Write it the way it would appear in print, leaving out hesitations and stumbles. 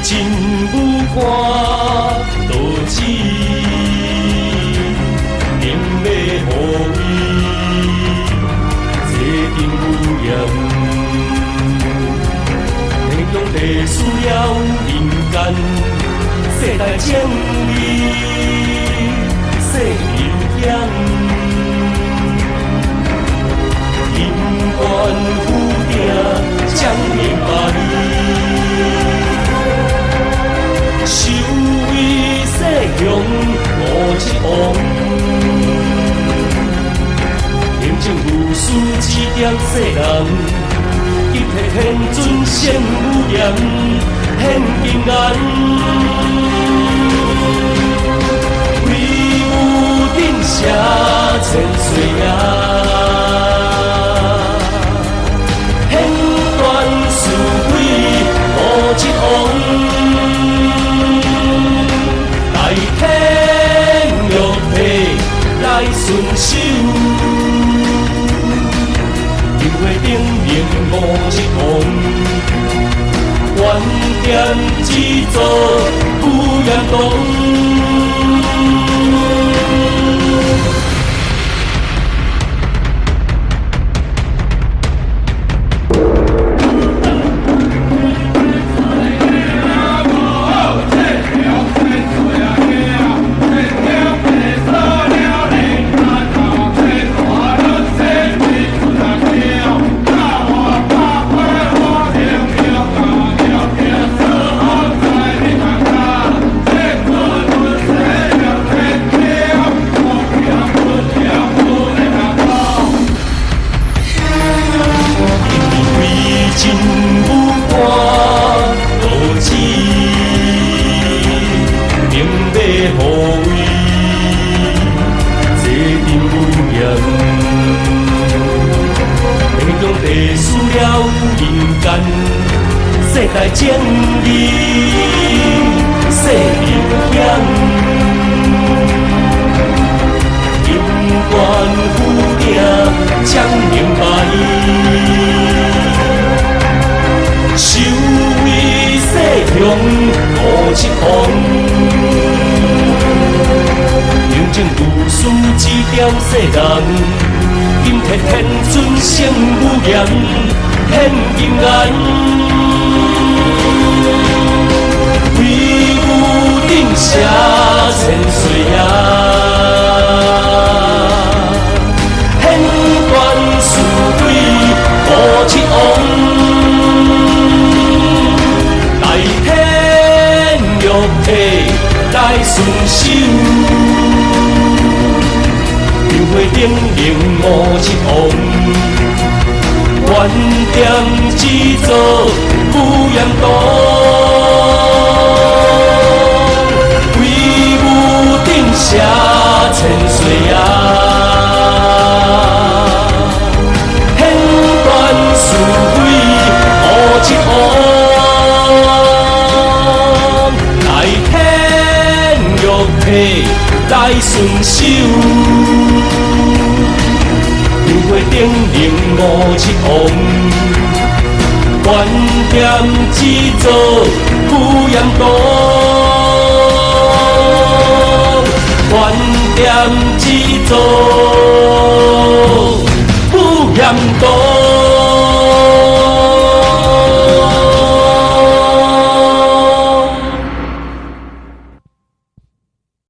真武官道志，明要何为？坐定有言。天公地需要人间，世代正义，世有险。因缘注定将明白，守卫世雄无一王。平静无事指点世人，今摕天尊献武严，献平安。为武定写千岁言。一方来天玉体来顺手，流花顶面无一方，原点只做不言动。世代正义，世有险。因缘注定将明白，守卫世雄无一方。平静如书指点世人，今摕天尊献武严，献平安。为武定写千岁言，显端事鬼无一王。来天玉体来顺手，流花顶面无一王。原点只做不言动，为武定写千岁言，显端事鬼无一方。来天玉体来顺手。流花顶面无一王，原点只做不言动，原点只做不言动。